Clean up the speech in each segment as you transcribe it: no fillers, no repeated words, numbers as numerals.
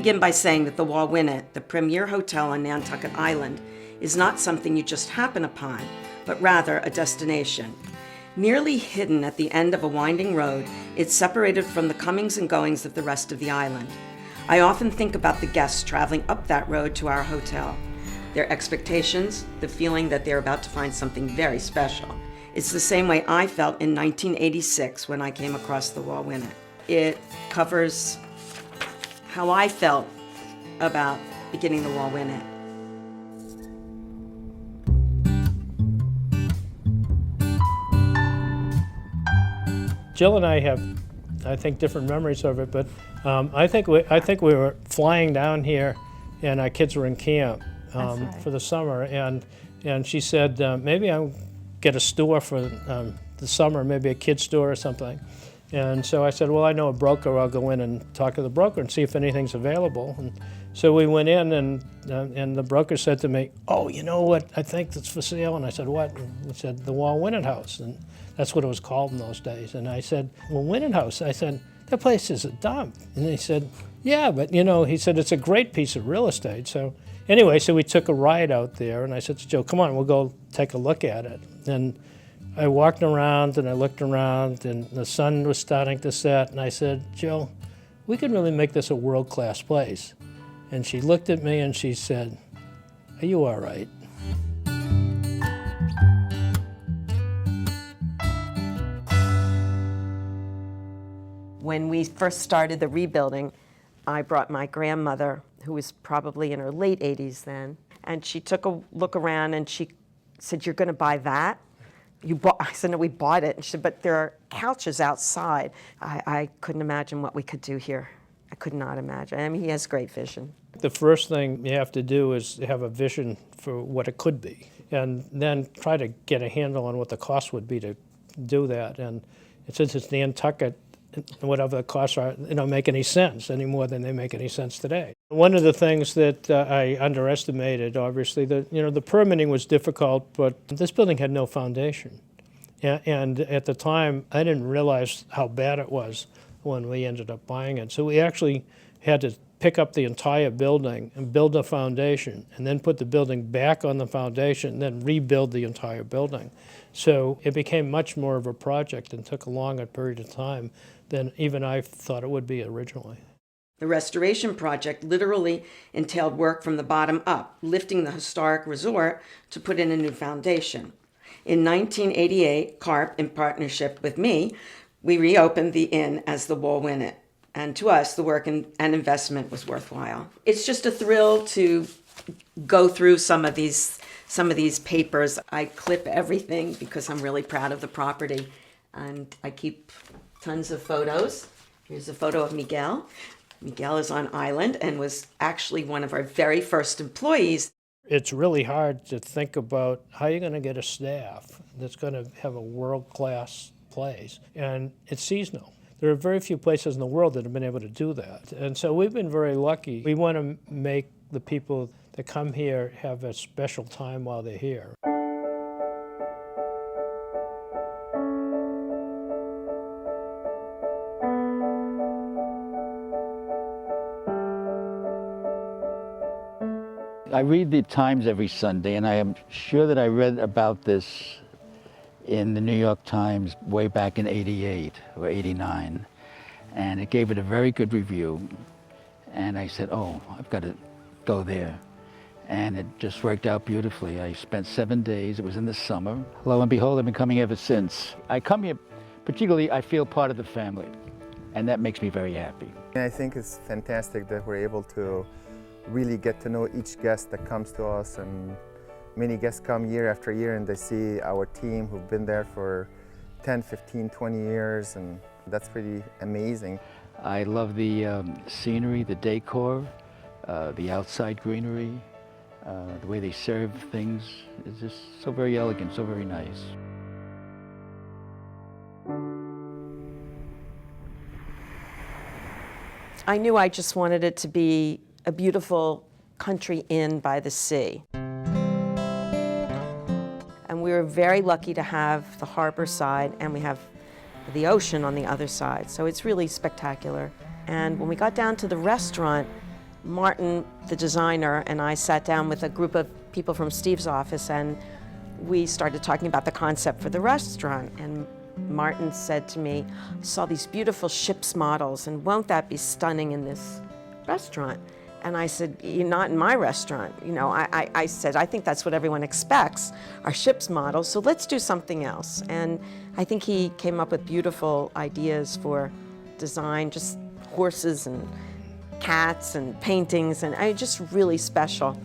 begin by saying that the Wauwinet, the premier hotel on Nantucket Island, is not something you just happen upon, but rather a destination. Nearly hidden at the end of a winding road, it's separated from the comings and goings of the rest of the island. I often think about the guests traveling up that road to our hotel. Their expectations, the feeling that they're about to find something very special. It's the same way I felt in 1986 when I came across the Wauwinet. It covers how I felt about beginning the Wauwinet. Jill and I have, I think, different memories of it, but I think we were flying down here, and our kids were in camp for the summer, and she said, maybe I'll get a store for the summer, maybe a kid's store or something. And so I said, well, I know a broker. I'll go in and talk to the broker and see if anything's available. And so we went in, and the broker said to me, oh, you know what I think that's for sale? And I said, what? And he said, the Wauwinet House. And that's what it was called in those days. And I said, Wauwinet House? I said, that place is a dump. And he said, yeah, but you know, he said, it's a great piece of real estate. So anyway, so we took a ride out there, and I said to Joe, come on, we'll go take a look at it. And I walked around and I looked around, and the sun was starting to set, and I said, Jill, we could really make this a world-class place. And she looked at me and she said, are you all right? When we first started the rebuilding, I brought my grandmother, who was probably in her late 80s then, and she took a look around and she said, you're going to buy that? I said, no, we bought it. And she said, but there are couches outside. I couldn't imagine what we could do here. I could not imagine. I mean, he has great vision. The first thing you have to do is have a vision for what it could be, and then try to get a handle on what the cost would be to do that. And since it's Nantucket, whatever the costs are, they don't make any sense any more than they make any sense today. One of the things that I underestimated, obviously, the permitting was difficult, but this building had no foundation. And at the time, I didn't realize how bad it was when we ended up buying it. So we actually had to pick up the entire building and build a foundation, and then put the building back on the foundation, and then rebuild the entire building. So it became much more of a project and took a longer period of time than even I thought it would be originally. The restoration project literally entailed work from the bottom up, lifting the historic resort to put in a new foundation. In 1988, KARP, in partnership with me, we reopened the inn as the Wauwinet. And to us, the work and investment was worthwhile. It's just a thrill to go through some of these papers. I clip everything because I'm really proud of the property. And I keep tons of photos. Here's a photo of Miguel. Miguel is on island and was actually one of our very first employees. It's really hard to think about how you're going to get a staff that's going to have a world-class place. And it's seasonal. There are very few places in the world that have been able to do that. And so we've been very lucky. We want to make the people that come here have a special time while they're here. I read the Times every Sunday, and I am sure that I read about this in the New York Times way back in '88 or '89, and it gave it a very good review. And I said, oh, I've got to go there. And it just worked out beautifully. I spent 7 days. It was in the summer. Lo and behold, I've been coming ever since. I come here, particularly, I feel part of the family, and that makes me very happy. I think it's fantastic that we're able to really get to know each guest that comes to us, and many guests come year after year and they see our team who've been there for 10, 15, 20 years, and that's pretty amazing. I love the scenery, the decor, the outside greenery, the way they serve things. It's just so very elegant, so very nice. I knew I just wanted it to be a beautiful country inn by the sea. And we were very lucky to have the harbor side, and we have the ocean on the other side. So it's really spectacular. And when we got down to the restaurant, Martin, the designer, and I sat down with a group of people from Steve's office, and we started talking about the concept for the restaurant. And Martin said to me, I saw these beautiful ship's models, and won't that be stunning in this restaurant? And I said, not in my restaurant. You know, I said, I think that's what everyone expects, our ship's models, so let's do something else. And I think he came up with beautiful ideas for design, just horses and cats and paintings, and just really special.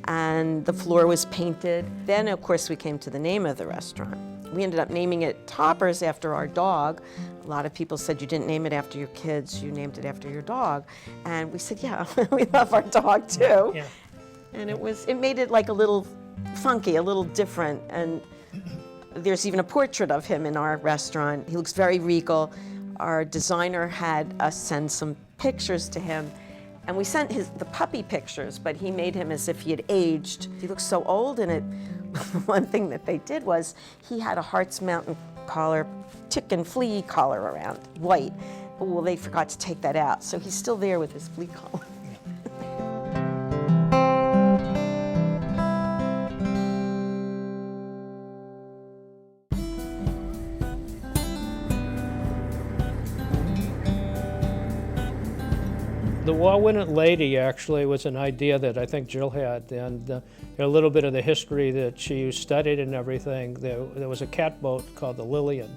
And the floor was painted. Then, of course, we came to the name of the restaurant. We ended up naming it Toppers after our dog. A lot of people said you didn't name it after your kids, you named it after your dog. And we said, yeah, we love our dog too. Yeah. And it made it like a little funky, a little different. And there's even a portrait of him in our restaurant. He looks very regal. Our designer had us send some pictures to him. And we sent the puppy pictures, but he made him as if he had aged. He looks so old, and one thing that they did was he had a Hearts Mountain collar, tick and flea collar around, white. Well, they forgot to take that out, so he's still there with his flea collar. The Wauwinet lady actually was an idea that I think Jill had, and a little bit of the history that she studied and everything. There was a catboat called the Lillian,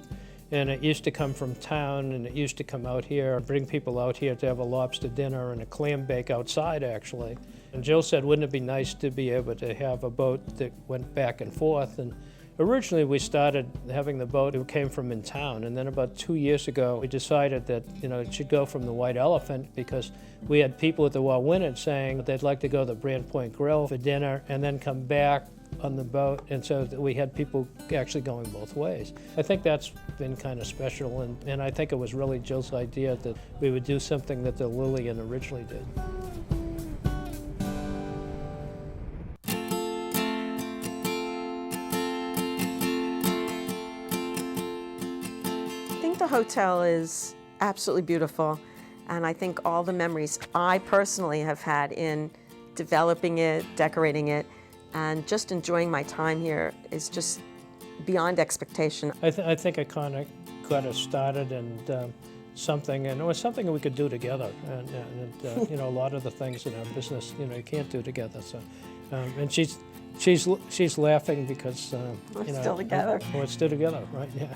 and it used to come from town, and it used to come out here, bring people out here to have a lobster dinner and a clam bake outside, actually. And Jill said, wouldn't it be nice to be able to have a boat that went back and forth? And originally, we started having the boat that came from in town, and then about 2 years ago, we decided that it should go from the White Elephant, because we had people at the Wauwinet saying they'd like to go to the Brand Point Grill for dinner and then come back on the boat, and so we had people actually going both ways. I think that's been kind of special, and I think it was really Jill's idea that we would do something that the Lillian originally did. The hotel is absolutely beautiful, and I think all the memories I personally have had in developing it, decorating it, and just enjoying my time here is just beyond expectation. I think I kind of got us started and something, and it was something we could do together, and a lot of the things in our business you can't do together. So, and she's laughing because we're still together. We're still together, right? Yeah.